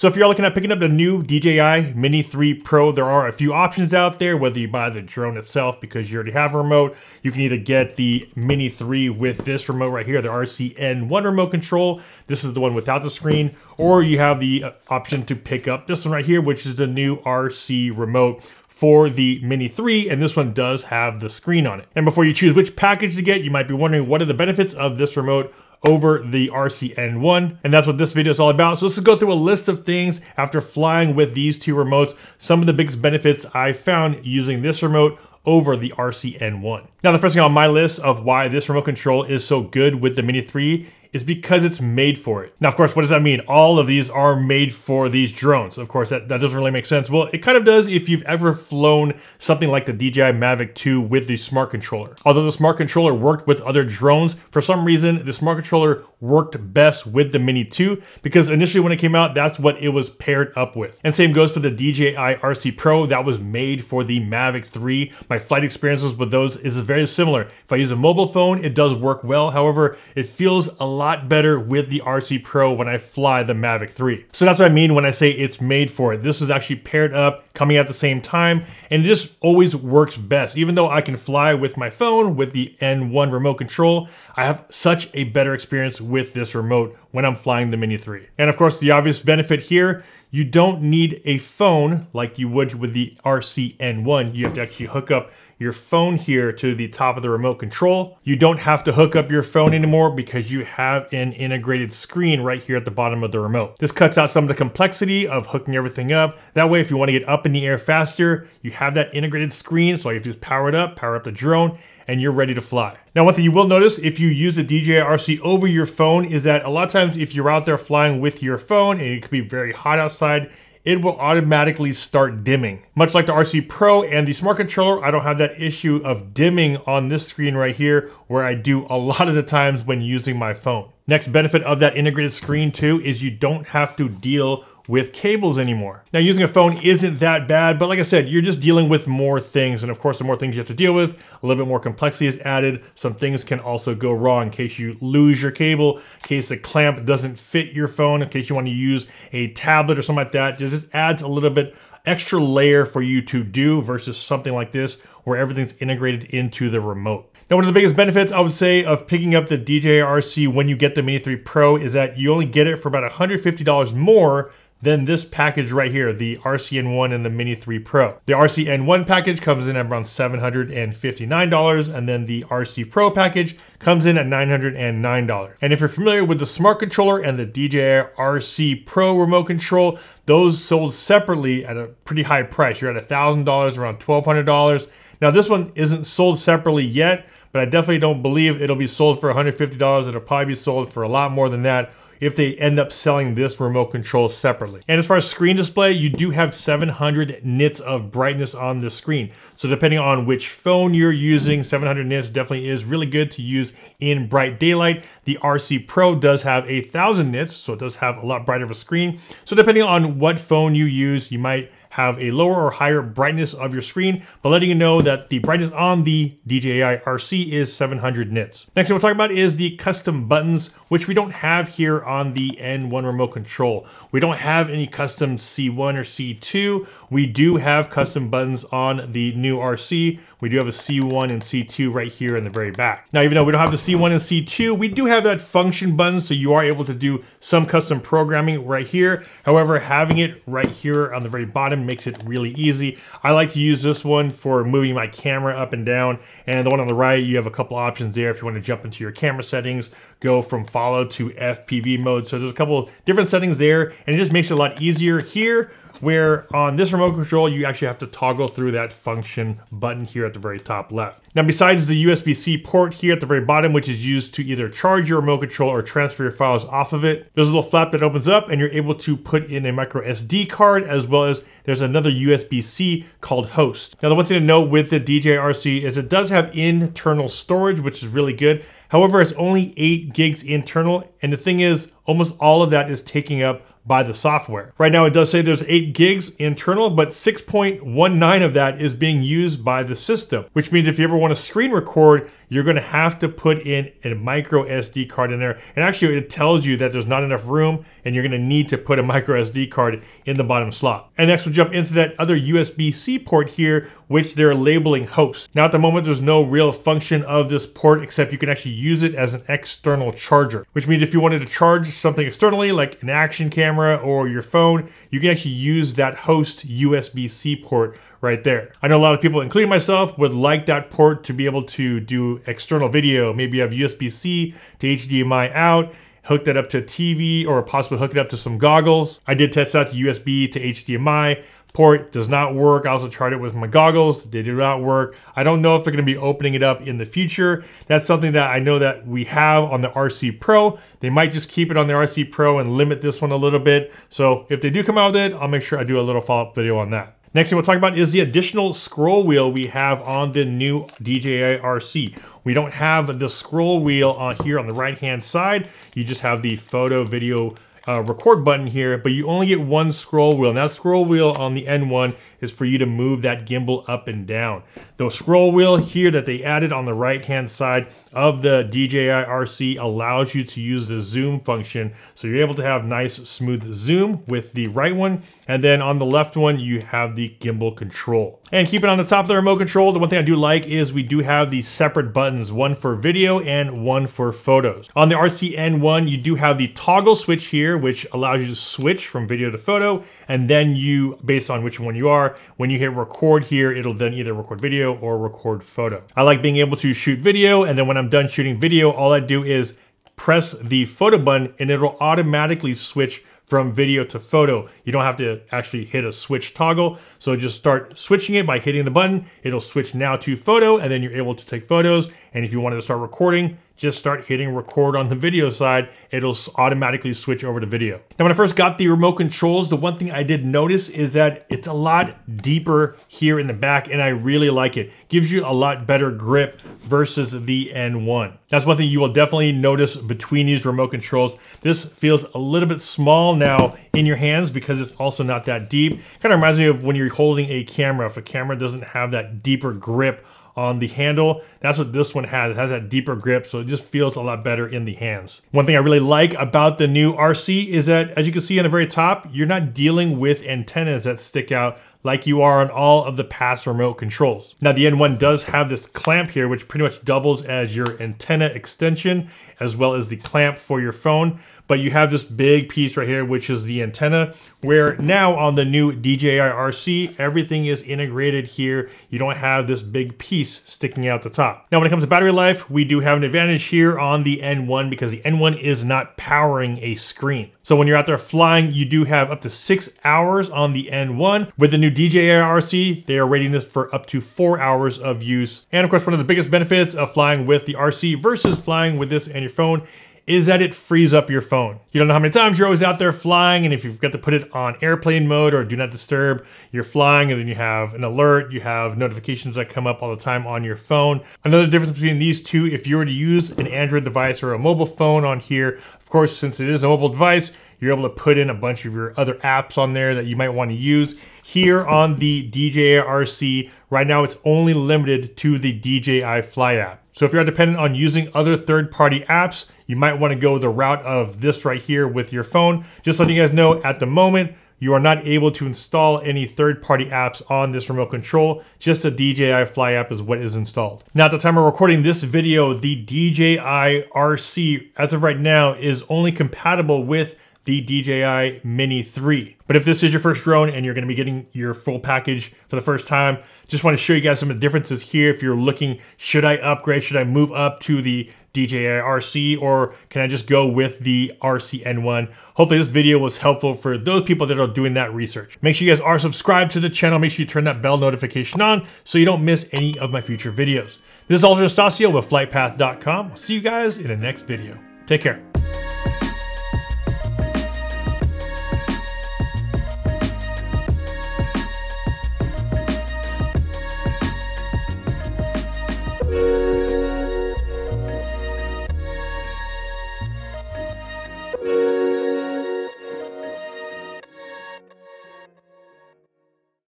So if you're looking at picking up the new DJI Mini 3 Pro, there are a few options out there, whether you buy the drone itself because you already have a remote. You can either get the Mini 3 with this remote right here, the RC-N1 remote control. This is the one without the screen, or you have the option to pick up this one right here, which is the new RC remote for the Mini 3, and this one does have the screen on it. And before you choose which package to get, you might be wondering what are the benefits of this remote over the RC-N1, and that's what this video is all about. So let's go through a list of things after flying with these two remotes, some of the biggest benefits I found using this remote over the RC-N1. Now, the first thing on my list of why this remote control is so good with the Mini 3 is because it's made for it. Now, of course, what does that mean? All of these are made for these drones. Of course, that doesn't really make sense. Well, it kind of does if you've ever flown something like the DJI MAVIC 2 with the smart controller. Although the smart controller worked with other drones, for some reason, the smart controller worked best with the Mini 2 because initially when it came out, that's what it was paired up with. And same goes for the DJI RC Pro. That was made for the MAVIC 3. My flight experiences with those is very similar. If I use a mobile phone, it does work well. However, it feels a lot better with the RC Pro when I fly the MAVIC 3. So that's what I mean when I say it's made for it. This is actually paired up, coming at the same time, and it just always works best. Even though I can fly with my phone with the N1 remote control, I have such a better experience with this remote when I'm flying the Mini 3. And of course, the obvious benefit here, you don't need a phone like you would with the RC-N1. You have to actually hook up your phone here to the top of the remote control. You don't have to hook up your phone anymore because you have an integrated screen right here at the bottom of the remote. This cuts out some of the complexity of hooking everything up. That way, if you want to get up in the air faster, you have that integrated screen. So all you have to do is power up the drone, and you're ready to fly. Now, one thing you will notice if you use the DJI RC over your phone is that a lot of times if you're out there flying with your phone and it could be very hot outside, it will automatically start dimming. Much like the RC Pro and the smart controller, I don't have that issue of dimming on this screen right here where I do a lot of the times when using my phone. Next benefit of that integrated screen too is you don't have to deal with cables anymore. Now, using a phone isn't that bad, but like I said, you're just dealing with more things. And of course, the more things you have to deal with, a little bit more complexity is added. Some things can also go wrong in case you lose your cable, in case the clamp doesn't fit your phone, in case you want to use a tablet or something like that. It just adds a little bit extra layer for you to do versus something like this where everything's integrated into the remote. Now, one of the biggest benefits I would say of picking up the DJI RC when you get the Mini 3 Pro is that you only get it for about $150 more than this package right here, the RC-N1 and the Mini 3 Pro. The RC-N1 package comes in at around $759, and then the RC Pro package comes in at $909. And if you're familiar with the smart controller and the DJI RC Pro remote control, those sold separately at a pretty high price. You're at $1,000, around $1,200. Now, this one isn't sold separately yet, but I definitely don't believe it'll be sold for $150. It'll probably be sold for a lot more than that if they end up selling this remote control separately. And as far as screen display, you do have 700 nits of brightness on the screen. So depending on which phone you're using, 700 nits definitely is really good to use in bright daylight. The RC Pro does have 1,000 nits, so it does have a lot brighter of a screen. So depending on what phone you use, you might have a lower or higher brightness of your screen, but letting you know that the brightness on the DJI RC is 700 nits. Next thing we'll talk about is the custom buttons, which we don't have here on the N1 remote control. We don't have any custom C1 or C2. We do have custom buttons on the new RC. We do have a C1 and C2 right here in the very back. Now, even though we don't have the C1 and C2, we do have that function button, so you are able to do some custom programming right here. However, having it right here on the very bottom makes it really easy. I like to use this one for moving my camera up and down, and the one on the right, you have a couple options there if you want to jump into your camera settings, go from follow to FPV mode. So there's a couple different settings there, and it just makes it a lot easier here, where on this remote control, you actually have to toggle through that function button here at the very top left. Now, besides the USB-C port here at the very bottom, which is used to either charge your remote control or transfer your files off of it, there's a little flap that opens up and you're able to put in a micro SD card, as well as there's another USB-C called host. Now, the one thing to note with the DJI RC is it does have internal storage, which is really good. However, it's only 8 gigs internal, and the thing is, almost all of that is taking up by the software. Right now it does say there's 8 gigs internal, but 6.19 of that is being used by the system, which means if you ever want to screen record, you're going to have to put in a micro SD card in there. And actually it tells you that there's not enough room and you're going to need to put a micro SD card in the bottom slot. And next we'll jump into that other USB-C port here, which they're labeling host. Now at the moment there's no real function of this port except you can actually use it as an external charger, which means if you wanted to charge something externally like an action camera or your phone, you can actually use that host USB-C port right there. I know a lot of people, including myself, would like that port to be able to do external video. Maybe you have USB-C to HDMI out, hook that up to a TV, or possibly hook it up to some goggles. I did test out the USB to HDMI port, does not work. I also tried it with my goggles, they do not work. I don't know if they're gonna be opening it up in the future. That's something that I know that we have on the RC Pro. They might just keep it on the RC Pro and limit this one a little bit. So if they do come out with it, I'll make sure I do a little follow-up video on that. Next thing we'll talk about is the additional scroll wheel we have on the new DJI RC. We don't have the scroll wheel on here on the right-hand side. You just have the photo, video, record button here, but you only get one scroll wheel. And that scroll wheel on the N1 is for you to move that gimbal up and down. The scroll wheel here that they added on the right-hand side of the DJI RC allows you to use the zoom function. So you're able to have nice smooth zoom with the right one. And then on the left one, you have the gimbal control. And keep it on the top of the remote control. The one thing I do like is we do have these separate buttons, one for video and one for photos. On the RC-N1, you do have the toggle switch here, which allows you to switch from video to photo. And then you, based on which one you are, when you hit record here, it'll then either record video or record photo. I like being able to shoot video, and then when I'm done shooting video, all I do is press the photo button and it'll automatically switch from video to photo. You don't have to actually hit a switch toggle. So just start switching it by hitting the button. It'll switch now to photo, and then you're able to take photos. And if you wanted to start recording, just start hitting record on the video side. It'll automatically switch over to video. Now, when I first got the remote controls, the one thing I did notice is that it's a lot deeper here in the back, and I really like it. Gives you a lot better grip versus the N1. That's one thing you will definitely notice between these remote controls. This feels a little bit small now in your hands because it's also not that deep. Kind of reminds me of when you're holding a camera. If a camera doesn't have that deeper grip on the handle, that's what this one has. It has that deeper grip, so it just feels a lot better in the hands. One thing I really like about the new RC is that, as you can see on the very top, you're not dealing with antennas that stick out like you are on all of the past remote controls. Now the N1 does have this clamp here, which pretty much doubles as your antenna extension, as well as the clamp for your phone. But you have this big piece right here, which is the antenna, where now on the new DJI RC, everything is integrated here. You don't have this big piece sticking out the top. Now, when it comes to battery life, we do have an advantage here on the N1 because the N1 is not powering a screen. So when you're out there flying, you do have up to 6 hours on the N1. With the new DJI RC, they are rating this for up to 4 hours of use. And of course, one of the biggest benefits of flying with the RC versus flying with this and your phone is that it frees up your phone. You don't know how many times you're always out there flying, and if you forget to put it on airplane mode or do not disturb, you're flying and then you have an alert, you have notifications that come up all the time on your phone. Another difference between these two, if you were to use an Android device or a mobile phone on here, of course, since it is a mobile device, you're able to put in a bunch of your other apps on there that you might want to use. Here on the DJI RC, right now it's only limited to the DJI Fly app. So if you're dependent on using other third-party apps, you might want to go the route of this right here with your phone. Just letting you guys know, at the moment, you are not able to install any third-party apps on this remote control. Just the DJI Fly app is what is installed. Now, at the time of recording this video, the DJI RC, as of right now, is only compatible with the DJI Mini 3. But if this is your first drone and you're going to be getting your full package for the first time, just want to show you guys some of the differences here. If you're looking, should I upgrade? Should I move up to the DJI RC, or can I just go with the RC-N1? Hopefully this video was helpful for those people that are doing that research. Make sure you guys are subscribed to the channel. Make sure you turn that bell notification on so you don't miss any of my future videos. This is Ultra Nastasio with FlytPath.com. I'll see you guys in the next video. Take care.